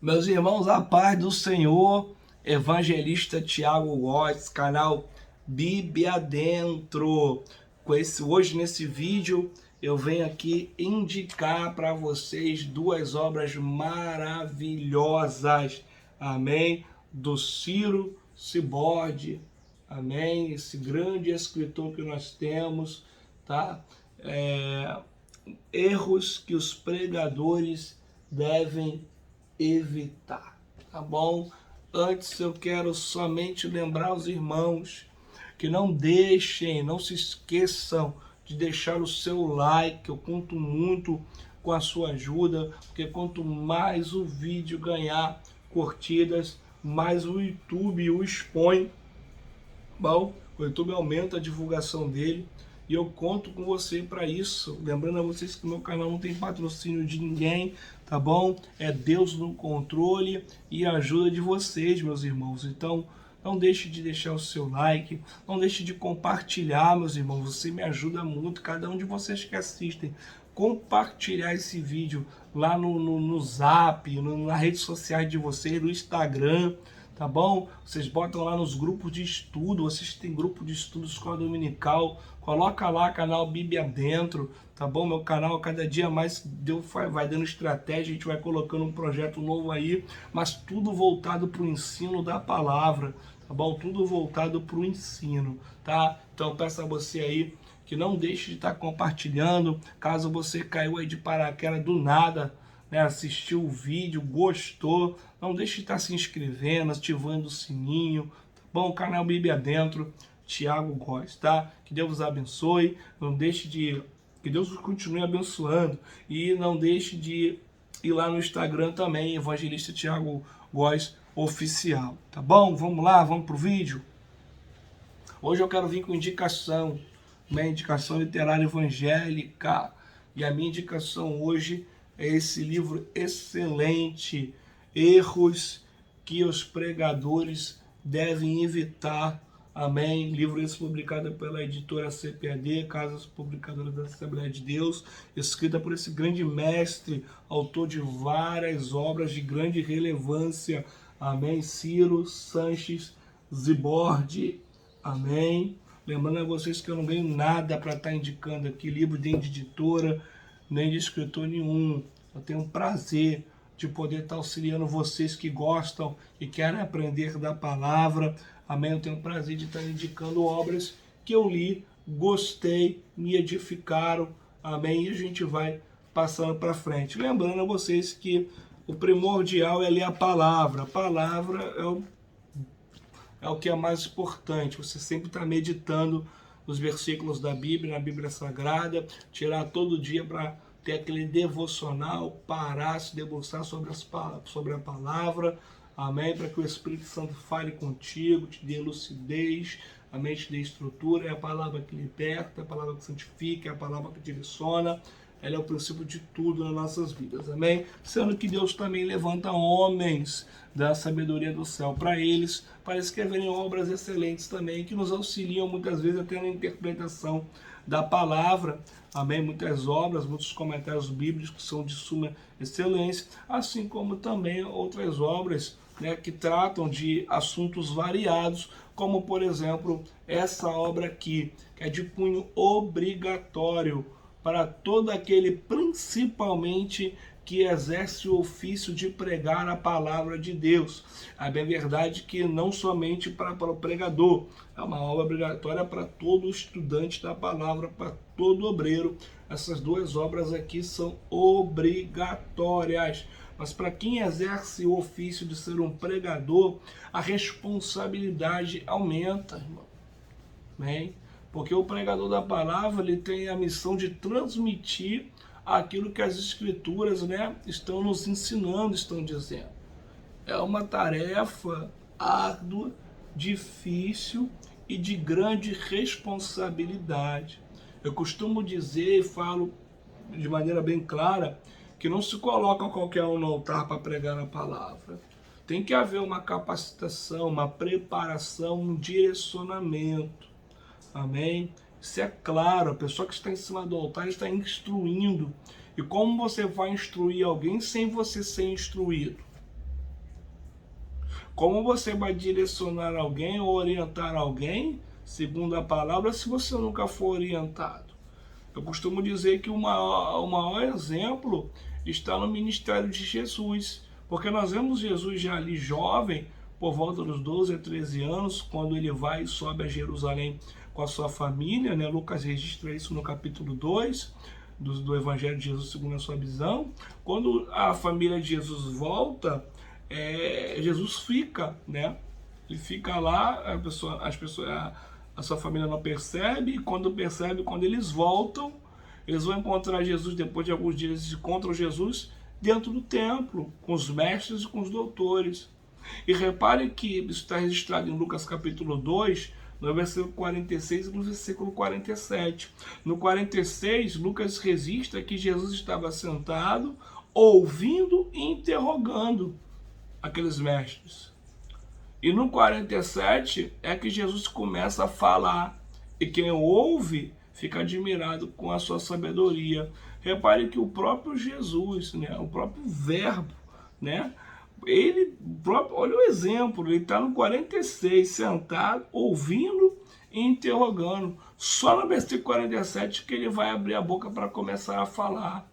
Meus irmãos, a paz do Senhor, evangelista Tiago Góes, canal Bíblia Dentro. Hoje nesse vídeo eu venho aqui indicar para vocês duas obras maravilhosas, amém? Do Ciro Cibordi, amém? Esse grande escritor que nós temos, tá? Erros que os pregadores devem evitar, tá bom? Antes eu quero somente lembrar os irmãos que não se esqueçam de deixar o seu like. Eu conto muito com a sua ajuda, porque quanto mais o vídeo ganhar curtidas, mais o YouTube o expõe. Bom, o YouTube aumenta a divulgação dele e eu conto com você para isso. Lembrando a vocês que meu canal não tem patrocínio de ninguém, tá bom? É Deus no controle e a ajuda de vocês, meus irmãos. Então, não deixe de deixar o seu like, não deixe de compartilhar, meus irmãos. Você me ajuda muito, cada um de vocês que assistem. Compartilhar esse vídeo lá no Zap, nas redes sociais de vocês, no Instagram, tá bom? Vocês botam lá nos grupos de estudo, vocês têm grupo de estudo Escola Dominical, coloca lá canal Bíblia Dentro, tá bom? Meu canal cada dia mais vai dando estratégia, a gente vai colocando um projeto novo aí, mas tudo voltado para o ensino da palavra, tá bom? Tudo voltado para o ensino, tá? Então peço a você aí que não deixe de estar compartilhando, caso você caiu aí de paraquedas do nada, né, assistiu o vídeo, gostou, não deixe de estar se inscrevendo, ativando o sininho, tá bom? Canal Bíblia Dentro, Tiago Góes, tá? Que Deus vos abençoe, que Deus vos continue abençoando e não deixe de ir lá no Instagram também, Evangelista Tiago Góes Oficial, tá bom? Vamos lá, vamos pro vídeo? Hoje eu quero vir com indicação, uma indicação literária evangélica, e a minha indicação hoje é esse livro excelente, Erros que os Pregadores Devem Evitar, amém? Livro esse publicado pela editora CPAD, Casas Publicadoras da Assembleia de Deus, escrita por esse grande mestre, autor de várias obras de grande relevância, amém? Ciro Sanches Cibordi, amém? Lembrando a vocês que eu não ganho nada para estar indicando aqui livro nem de editora, nem de escritor nenhum. Eu tenho um prazer de poder estar auxiliando vocês que gostam e querem aprender da palavra. Amém? Eu tenho um prazer de estar indicando obras que eu li, gostei, me edificaram. Amém? E a gente vai passando para frente. Lembrando a vocês que o primordial é ler a palavra. A palavra é o que é mais importante. Você sempre está meditando nos versículos da Bíblia, na Bíblia Sagrada, tirar todo dia para ter aquele devocional, parar, se debruçar sobre a palavra, amém? Para que o Espírito Santo fale contigo, te dê lucidez, amém? Te dê estrutura. É a palavra que liberta, é a palavra que santifica, é a palavra que direciona. Ela é o princípio de tudo nas nossas vidas, amém? Sendo que Deus também levanta homens da sabedoria do céu para eles, para escreverem obras excelentes também, que nos auxiliam muitas vezes até na interpretação da palavra, amém? Muitas obras, muitos comentários bíblicos que são de suma excelência, assim como também outras obras, né, que tratam de assuntos variados, como por exemplo essa obra aqui, que é de cunho obrigatório para todo aquele, principalmente, que exerce o ofício de pregar a palavra de Deus. É bem verdade que não somente para o pregador, é uma obra obrigatória para todo estudante da palavra, para todo obreiro. Essas duas obras aqui são obrigatórias. Mas para quem exerce o ofício de ser um pregador, a responsabilidade aumenta, irmão. Amém? Porque o pregador da palavra, ele tem a missão de transmitir aquilo que as escrituras, né, estão nos ensinando, estão dizendo. É uma tarefa árdua, difícil e de grande responsabilidade. Eu costumo dizer e falo de maneira bem clara que não se coloca qualquer um no altar para pregar a palavra. Tem que haver uma capacitação, uma preparação, um direcionamento. Amém? Isso é claro, a pessoa que está em cima do altar está instruindo. E como você vai instruir alguém sem você ser instruído? Como você vai direcionar alguém ou orientar alguém, segundo a palavra, se você nunca for orientado? Eu costumo dizer que o maior exemplo está no ministério de Jesus, porque nós vemos Jesus já ali jovem, por volta dos 12 a 13 anos, quando ele vai e sobe a Jerusalém com a sua família, né? Lucas registra isso no capítulo 2 do Evangelho de Jesus segundo a sua visão. Quando a família de Jesus volta, Jesus fica, né? Ele fica lá, a sua família não percebe, e quando percebe, quando eles voltam, eles vão encontrar Jesus, depois de alguns dias eles encontram Jesus dentro do templo, com os mestres e com os doutores. E repare que isso está registrado em Lucas capítulo 2, no versículo 46 e no versículo 47. No 46, Lucas registra que Jesus estava sentado, ouvindo e interrogando aqueles mestres. E no 47 é que Jesus começa a falar, e quem ouve fica admirado com a sua sabedoria. Repare que o próprio Jesus, né, o próprio Verbo, né, olha o exemplo, ele está no 46, sentado, ouvindo e interrogando. Só no versículo 47 que ele vai abrir a boca para começar a falar.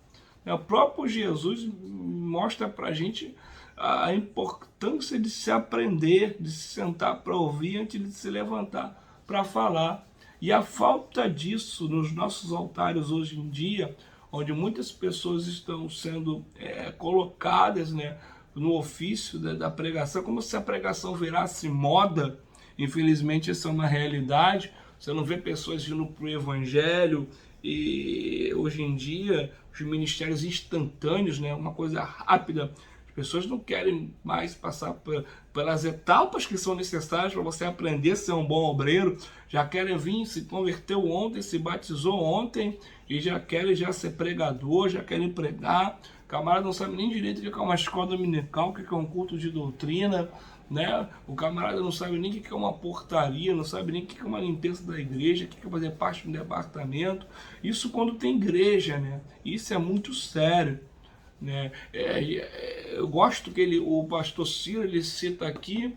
O próprio Jesus mostra para a gente a importância de se aprender, de se sentar para ouvir antes de se levantar para falar. E a falta disso nos nossos altares hoje em dia, onde muitas pessoas estão sendo colocadas, né, no ofício da pregação, como se a pregação virasse moda. Infelizmente, essa é uma realidade. Você não vê pessoas indo para o evangelho, e hoje em dia os ministérios instantâneos, né, uma coisa rápida. As pessoas não querem mais passar pelas etapas que são necessárias para você aprender a ser um bom obreiro. Já querem vir, se converteu ontem, se batizou ontem e já querem ser pregador, já querem pregar. O camarada não sabe nem direito o que é uma escola dominical, o que é um culto de doutrina, né? O camarada não sabe nem o que é uma portaria, não sabe nem o que é uma limpeza da igreja, o que é fazer parte de um departamento. Isso quando tem igreja, né? Isso é muito sério, né? Eu gosto que o pastor Ciro, ele cita aqui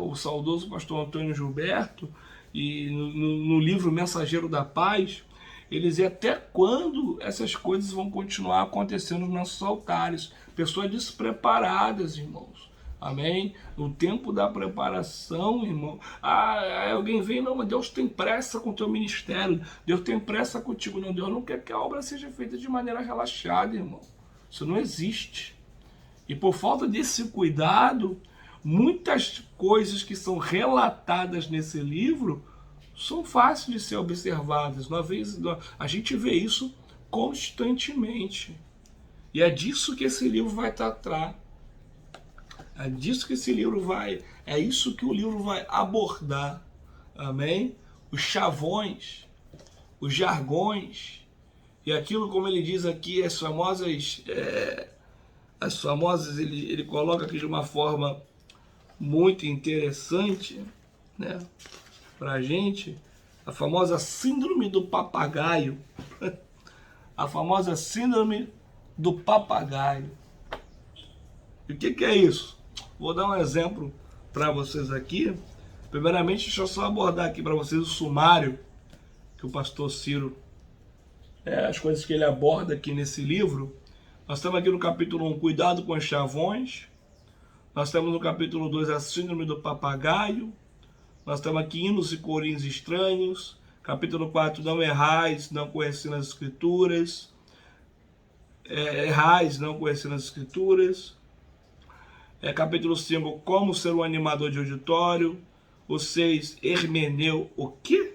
o saudoso pastor Antônio Gilberto, e no livro Mensageiro da Paz, ele diz até quando essas coisas vão continuar acontecendo nos nossos altares. Pessoas despreparadas, irmãos. Amém? No tempo da preparação, irmão. Alguém vem, não, mas Deus tem pressa com o teu ministério. Deus tem pressa contigo. Não, Deus não quer que a obra seja feita de maneira relaxada, irmão. Isso não existe. E por falta desse cuidado, muitas coisas que são relatadas nesse livro são fáceis de ser observadas. A gente vê isso constantemente. E é disso que esse livro vai tratar. É disso que esse livro vai... É isso que o livro vai abordar. Amém? Os chavões, os jargões, e aquilo, como ele diz aqui, as famosas, ele coloca aqui de uma forma muito interessante, né, para a gente, a famosa síndrome do papagaio. A famosa síndrome do papagaio. E o que é isso? Vou dar um exemplo para vocês aqui. Primeiramente, deixa eu só abordar aqui para vocês o sumário que o pastor Ciro, as coisas que ele aborda aqui nesse livro. Nós estamos aqui no capítulo 1, cuidado com os chavões. Nós temos no capítulo 2, a síndrome do papagaio. Nós estamos aqui, hinos e corinhos estranhos. Capítulo 4, não errais, não conhecendo as escrituras. Errais, não conhecendo as escrituras. Capítulo 5, como ser um animador de auditório. O 6, hermeneu, o quê?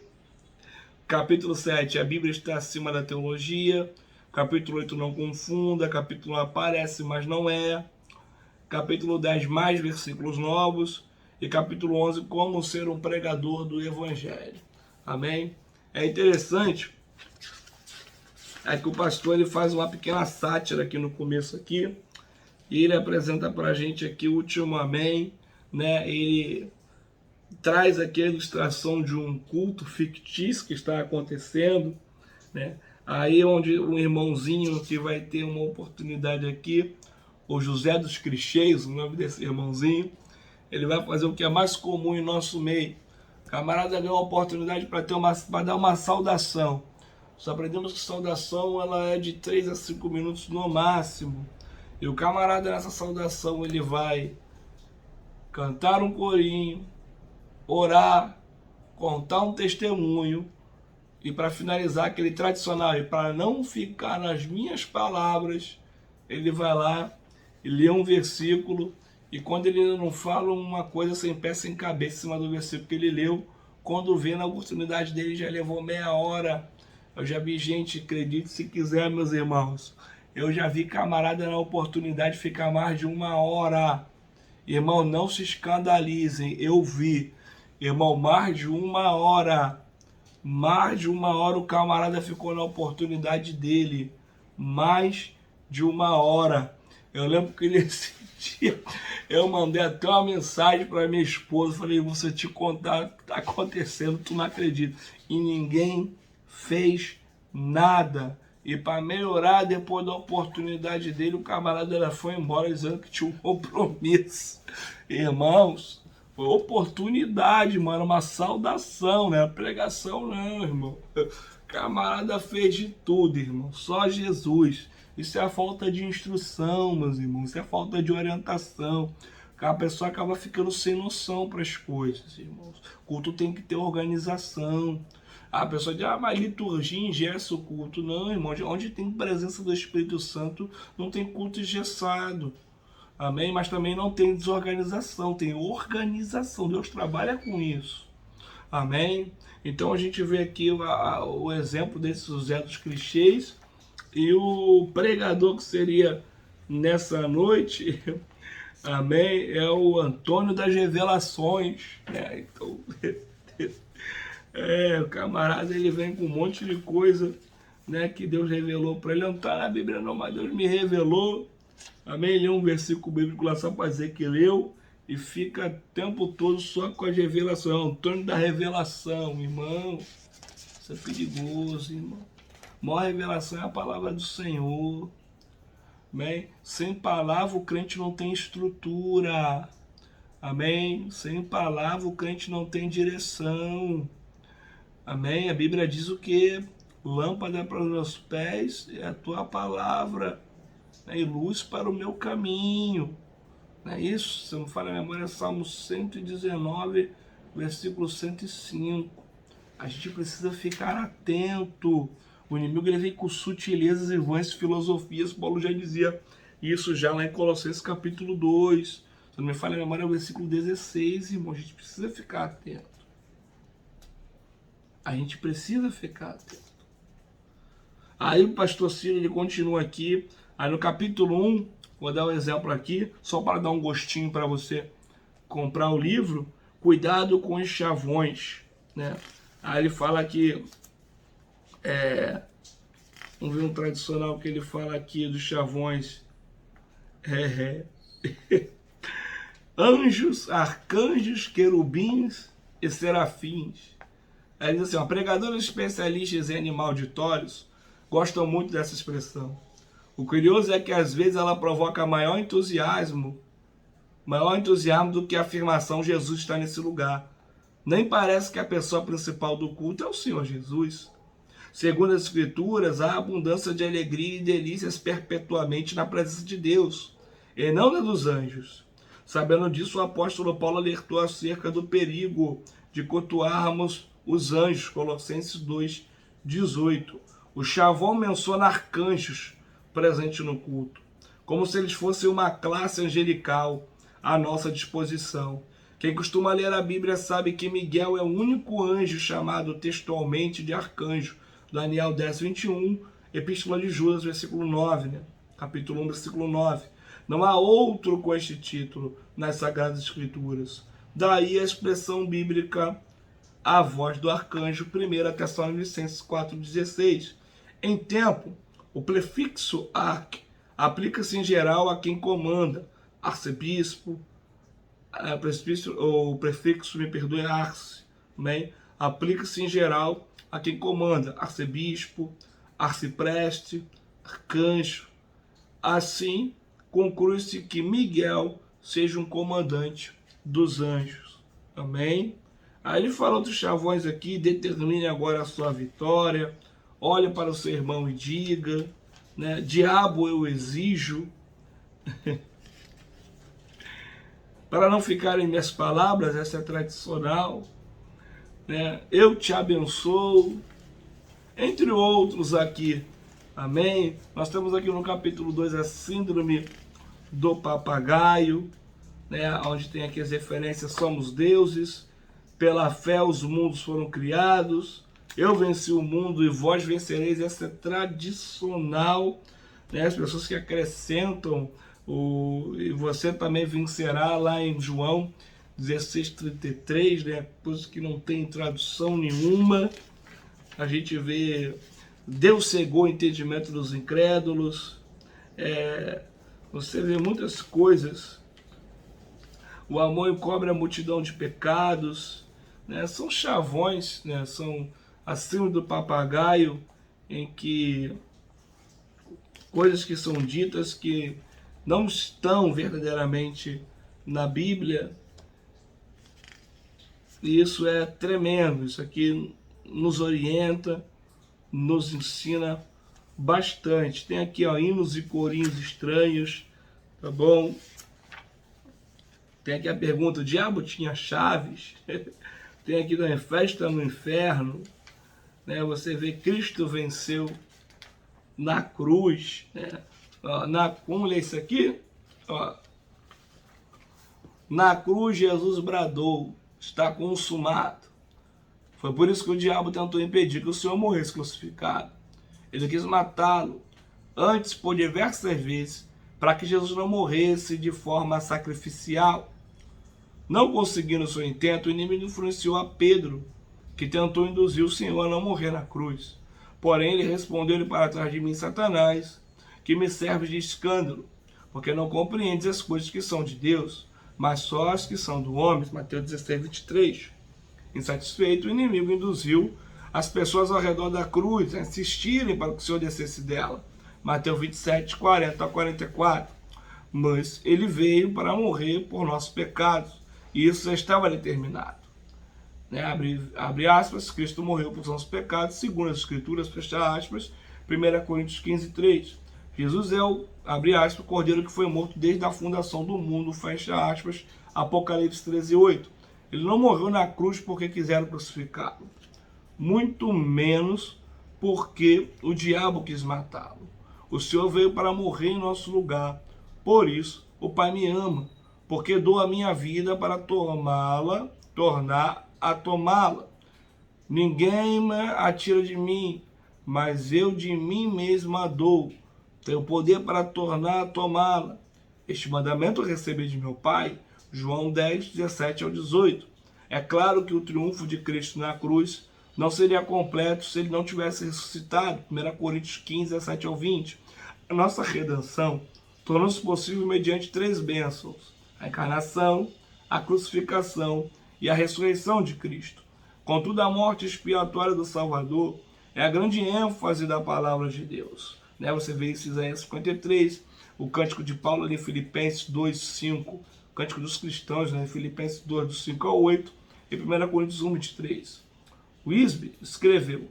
Capítulo 7, a Bíblia está acima da teologia. Capítulo 8, não confunda. Capítulo 1, aparece, mas não é. Capítulo 10, mais versículos novos. E capítulo 11, como ser um pregador do Evangelho. Amém? É interessante que o pastor ele faz uma pequena sátira aqui no começo aqui. E ele apresenta para a gente aqui o último amém. Né? Ele traz aqui a ilustração de um culto fictício que está acontecendo, né? Aí onde um irmãozinho que vai ter uma oportunidade aqui, o José dos Clichês, o nome desse irmãozinho, ele vai fazer o que é mais comum em nosso meio. O camarada ganhou uma oportunidade para dar uma saudação. Nós aprendemos que saudação ela é de 3 a 5 minutos no máximo. E o camarada nessa saudação ele vai cantar um corinho, orar, contar um testemunho e para finalizar aquele tradicional, e para não ficar nas minhas palavras, ele vai lá e lê um versículo, e quando ele não fala uma coisa sem pé sem cabeça em cima do versículo que ele leu, quando vê na oportunidade dele já levou meia hora. Eu já vi gente, acredite se quiser, meus irmãos, eu já vi camarada na oportunidade ficar mais de uma hora. Irmão, não se escandalizem, eu vi. Irmão, mais de uma hora. Mais de uma hora o camarada ficou na oportunidade dele. Mais de uma hora. Eu lembro que nesse dia eu mandei até uma mensagem para minha esposa. Falei, você te contar o que está acontecendo, tu não acredita. E ninguém fez nada. E para melhorar, depois da oportunidade dele, o camarada foi embora dizendo que tinha um compromisso. Irmãos, foi oportunidade, mano, uma saudação, né? Pregação não, irmão. O camarada fez de tudo, irmão. Só Jesus. Isso é a falta de instrução, meus irmãos. Isso é a falta de orientação. A pessoa acaba ficando sem noção para as coisas, irmãos. O culto tem que ter organização. A pessoa diz, mas liturgia engessa o culto. Não, irmão, onde tem presença do Espírito Santo, não tem culto engessado. Amém? Mas também não tem desorganização, tem organização. Deus trabalha com isso. Amém? Então a gente vê aqui o exemplo desses Zé dos clichês. E o pregador que seria nessa noite, amém, é o Antônio das Revelações. Né? Então... o camarada ele vem com um monte de coisa, né, que Deus revelou para ele. Não está na Bíblia não, mas Deus me revelou. Amém? Lê um versículo bíblico lá só para dizer que leu e fica o tempo todo só com as revelações. É o Antônio da Revelação, irmão. Isso é perigoso, irmão. A maior revelação é a palavra do Senhor. Amém? Sem palavra o crente não tem estrutura. Amém? Sem palavra o crente não tem direção. Amém? A Bíblia diz o que? Lâmpada para os meus pés é a tua palavra, né? E luz para o meu caminho. Não é isso? Se não fala a memória, é Salmo 119, versículo 105. A gente precisa ficar atento. O inimigo ele vem com sutilezas e vãs filosofias. Paulo já dizia isso já lá em Colossenses capítulo 2. Se não me falha a memória, é o versículo 16, irmão. A gente precisa ficar atento. A gente precisa ficar atento. Aí o pastor Ciro ele continua aqui. Aí no capítulo 1, vou dar um exemplo aqui, só para dar um gostinho para você comprar o livro. Cuidado com os chavões, né? Aí ele fala aqui, vamos ver um tradicional que ele fala aqui dos chavões. Anjos, arcanjos, querubins e serafins. Aí diz assim, pregadores especialistas em animais auditórios gostam muito dessa expressão. O curioso é que às vezes ela provoca maior entusiasmo do que a afirmação Jesus está nesse lugar. Nem parece que a pessoa principal do culto é o Senhor Jesus. Segundo as Escrituras, há abundância de alegria e delícias perpetuamente na presença de Deus, e não na dos anjos. Sabendo disso, o apóstolo Paulo alertou acerca do perigo de cultuarmos os anjos, Colossenses 2:18. O chavão menciona arcanjos presentes no culto, como se eles fossem uma classe angelical à nossa disposição. Quem costuma ler a Bíblia sabe que Miguel é o único anjo chamado textualmente de arcanjo. Daniel 10:21, Epístola de Judas, versículo 9, né? Capítulo 1, versículo 9. Não há outro com este título nas Sagradas Escrituras. Daí a expressão bíblica, a voz do arcanjo, 1 Tessalonicenses 4:16. Em tempo, o prefixo arc aplica-se em geral a quem comanda, arcebispo, o prefixo, me perdoe, arce, né? Aplica-se em geral a quem comanda, arcebispo, arcipreste, arcanjo. Assim, conclui-se que Miguel seja um comandante dos anjos. Amém? Aí ele fala dos chavões aqui: determine agora a sua vitória, olhe para o seu irmão e diga, né? Diabo, eu exijo. Para não ficarem minhas palavras, essa é tradicional, né? Eu te abençoo, entre outros aqui. Amém? Nós temos aqui no capítulo 2 a síndrome do papagaio, né? Onde tem aqui as referências: somos deuses, pela fé os mundos foram criados, eu venci o mundo e vós vencereis. Essa é tradicional, né? As pessoas que acrescentam e você também vencerá, lá em João 16:33, né? Coisa que não tem tradução nenhuma. A gente vê: Deus cegou o entendimento dos incrédulos. Você vê muitas coisas. O amor encobre a multidão de pecados, né? São chavões, né? São acima do papagaio, em que coisas que são ditas que não estão verdadeiramente na Bíblia. E isso é tremendo. Isso aqui nos orienta, nos ensina bastante. Tem aqui, ó, hinos e corinhos estranhos, tá bom? Tem aqui a pergunta: o diabo tinha chaves? Tem aqui também festa no inferno, né? Você vê Cristo venceu na cruz, né? Como lê isso aqui? Ó, na cruz Jesus bradou: está consumado. Foi por isso que o diabo tentou impedir que o Senhor morresse crucificado. Ele quis matá-lo antes, por diversas vezes, para que Jesus não morresse de forma sacrificial. Não conseguindo seu intento, o inimigo influenciou a Pedro, que tentou induzir o Senhor a não morrer na cruz. Porém, ele respondeu-lhe: para trás de mim, Satanás, que me serves de escândalo, porque não compreendes as coisas que são de Deus, mas só as que são do homem. Mateus 16:23. Insatisfeito, o inimigo induziu as pessoas ao redor da cruz a insistirem para que o Senhor descesse dela. Mateus 27:40-44. Mas ele veio para morrer por nossos pecados, e isso já estava determinado. Né? Abre aspas: Cristo morreu por nossos pecados, segundo as Escrituras, fecha aspas, 1 Coríntios 15:3. Jesus é o, abre aspas, o cordeiro que foi morto desde a fundação do mundo, fecha aspas, Apocalipse 13:8. Ele não morreu na cruz porque quiseram crucificá-lo, muito menos porque o diabo quis matá-lo. O Senhor veio para morrer em nosso lugar. Por isso, o Pai me ama, porque dou a minha vida para tornar a tomá-la. Ninguém me a tira de mim, mas eu de mim mesmo a dou. Tenho poder para tornar a tomá-la. Este mandamento eu recebi de meu Pai. João 10:17-18. É claro que o triunfo de Cristo na cruz não seria completo se ele não tivesse ressuscitado. 1 Coríntios 15:17-20. A nossa redenção tornou-se possível mediante 3 bênçãos: a encarnação, a crucificação e a ressurreição de Cristo. Contudo, a morte expiatória do Salvador é a grande ênfase da palavra de Deus. Você vê isso em Isaías 53, o cântico de Paulo ali em Filipenses 2:5, o cântico dos cristãos, em Filipenses 2:5-8, e 1 Coríntios 1:23. Wisby escreveu: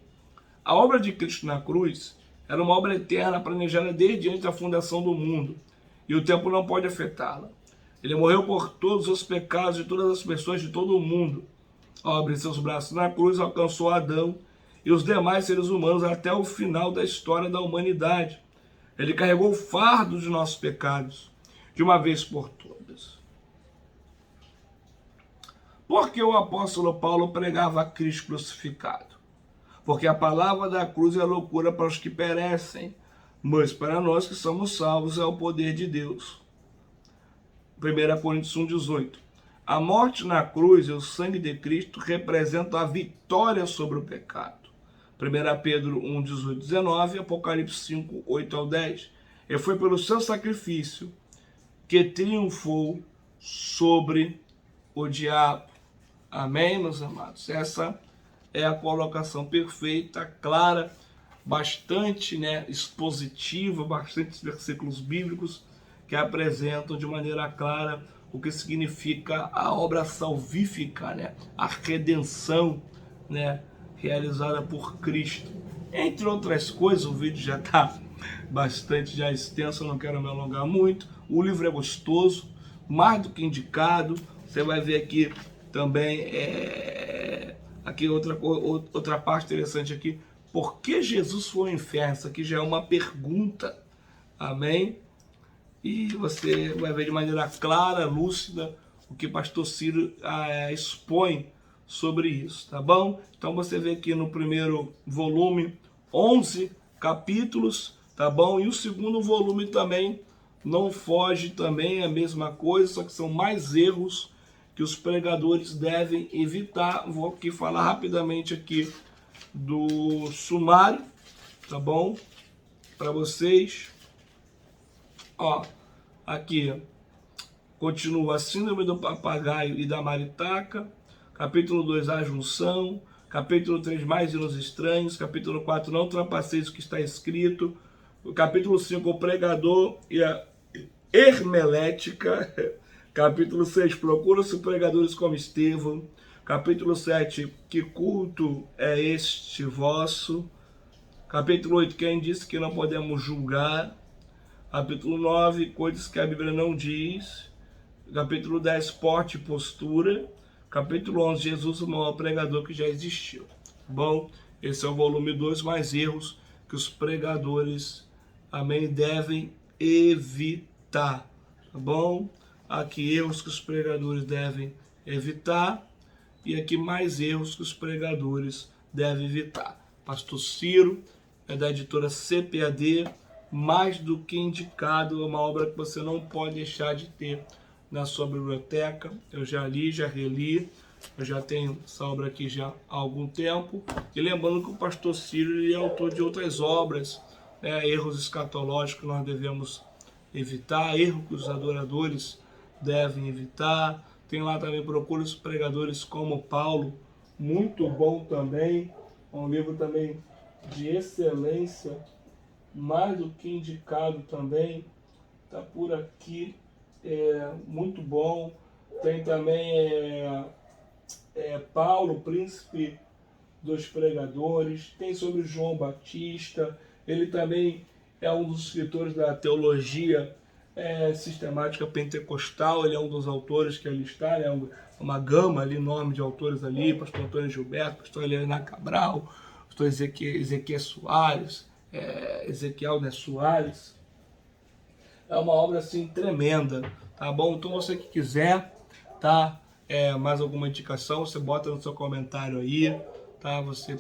a obra de Cristo na cruz era uma obra eterna, planejada desde antes da fundação do mundo, e o tempo não pode afetá-la. Ele morreu por todos os pecados de todas as pessoas de todo o mundo. Ao abrir seus braços na cruz, alcançou Adão e os demais seres humanos até o final da história da humanidade. Ele carregou o fardo de nossos pecados, de uma vez por todas. Por que o apóstolo Paulo pregava Cristo crucificado? Porque a palavra da cruz é loucura para os que perecem, mas para nós que somos salvos é o poder de Deus. 1 Coríntios 1:18. A morte na cruz e o sangue de Cristo representam a vitória sobre o pecado. 1 Pedro 1:18-19, Apocalipse 5:8-10. E foi pelo seu sacrifício que triunfou sobre o diabo. Amém, meus amados? Essa é a colocação perfeita, clara, bastante expositiva, bastantes versículos bíblicos que apresentam de maneira clara o que significa a obra salvífica, né? A redenção, né? Realizada por Cristo. Entre outras coisas, o vídeo já está bastante já extenso, eu não quero me alongar muito. O livro é gostoso, mais do que indicado. Você vai ver aqui também, aqui outra parte interessante aqui. Por que Jesus foi ao inferno? Isso aqui já é uma pergunta, amém? E você vai ver de maneira clara, lúcida, o que pastor Ciro expõe sobre isso, tá bom? Então você vê aqui no primeiro volume 11 capítulos, tá bom? E o segundo volume também não foge também, é a mesma coisa, só que são mais erros que os pregadores devem evitar. Vou aqui falar rapidamente aqui do sumário, tá bom? Para vocês. Ó, aqui continua a síndrome do papagaio e da maritaca, capítulo 2, a junção, capítulo 3, mais hinos estranhos, capítulo 4, não trapaceis o que está escrito, capítulo 5, o pregador e a hermelética, capítulo 6, procura-se pregadores como Estevão, capítulo 7, que culto é este vosso, capítulo 8, quem disse que não podemos julgar, capítulo 9, coisas que a Bíblia não diz, capítulo 10, porte e postura, capítulo 11, Jesus, o maior pregador que já existiu. Bom, esse é o volume 2, mais erros que os pregadores, amém, devem evitar, tá bom? Aqui erros que os pregadores devem evitar e aqui mais erros que os pregadores devem evitar. Pastor Ciro, é da editora CPAD, mais do que indicado, é uma obra que você não pode deixar de ter na sua biblioteca. Eu já li, já reli, eu já tenho essa obra aqui já há algum tempo. E lembrando que o pastor Ciro ele é autor de outras obras, erros escatológicos que nós devemos evitar, erros que os adoradores devem evitar. Tem lá também Procura os Pregadores como Paulo, muito bom também, um livro também de excelência, mais do que indicado também, tá por aqui, muito bom. Tem também Paulo, príncipe dos pregadores, tem sobre João Batista, ele também é um dos escritores da teologia sistemática pentecostal, ele é um dos autores que ali está, uma gama ali enorme de autores ali, pastor Antônio Gilberto, pastor Helena Cabral, pastor Ezequiel Soares, Ezequiel Soares. É uma obra assim tremenda, tá bom? Então você que quiser, tá? Mais alguma indicação, você bota no seu comentário aí, tá? Você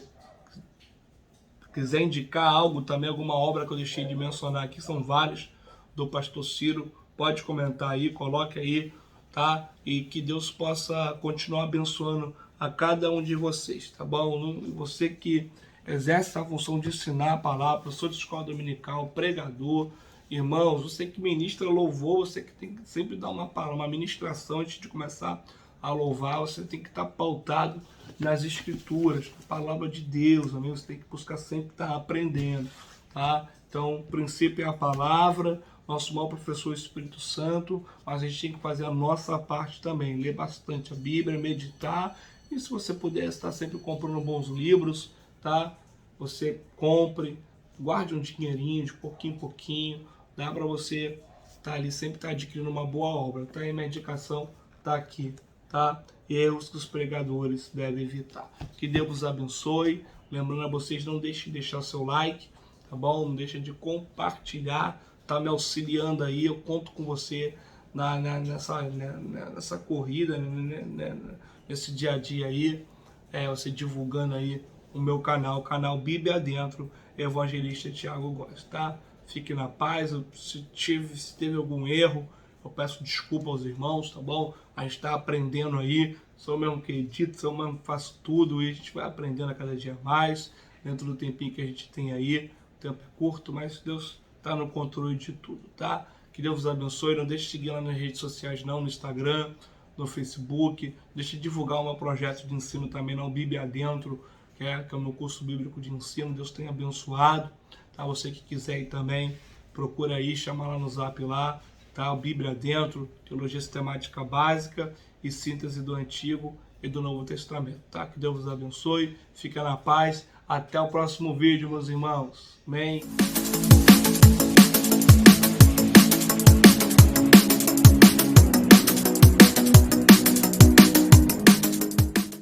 quiser indicar algo também, alguma obra que eu deixei de mencionar aqui, são várias do pastor Ciro, pode comentar aí, coloque aí, tá? E que Deus possa continuar abençoando a cada um de vocês, tá bom? Você que exerce a função de ensinar a palavra, professor de escola dominical, pregador, irmãos, você que ministra louvor, você que tem que sempre dar uma ministração antes de começar a louvar, você tem que estar pautado nas escrituras, na palavra de Deus, amém? Você tem que buscar sempre estar aprendendo, tá? Então, o princípio é a palavra, nosso maior professor é o Espírito Santo, mas a gente tem que fazer a nossa parte também, ler bastante a Bíblia, meditar, e se você puder estar sempre comprando bons livros, tá? Você compre, guarde um dinheirinho de pouquinho em pouquinho, dá para você estar ali sempre estar adquirindo uma boa obra, tá? E minha indicação tá aqui, tá? Erros que os pregadores devem evitar. Que Deus vos abençoe. Lembrando a vocês, não deixem de deixar seu like, tá bom? Não deixem de compartilhar, tá me auxiliando aí. Eu conto com você nessa corrida, nesse dia a dia aí, você divulgando aí o meu canal, o canal Bíblia Adentro, Evangelista Thiago Góes, tá? Fique na paz. Se teve algum erro, eu peço desculpa aos irmãos, tá bom? A gente está aprendendo aí, sou mesmo que edito, sou mesmo que faço tudo e a gente vai aprendendo a cada dia mais, dentro do tempinho que a gente tem aí. O tempo é curto, mas Deus está no controle de tudo, tá? Que Deus vos abençoe. Não deixe de seguir lá nas redes sociais não, no Instagram, no Facebook. Deixe de divulgar o meu projeto de ensino também, não, Bíblia Adentro, que é o meu curso bíblico de ensino. Deus tenha abençoado, tá? Você que quiser ir também, procura aí, chama lá no Zap lá, tá? Bíblia dentro, teologia sistemática básica e síntese do Antigo e do Novo Testamento, tá? Que Deus vos abençoe, fica na paz, até o próximo vídeo, meus irmãos. Amém.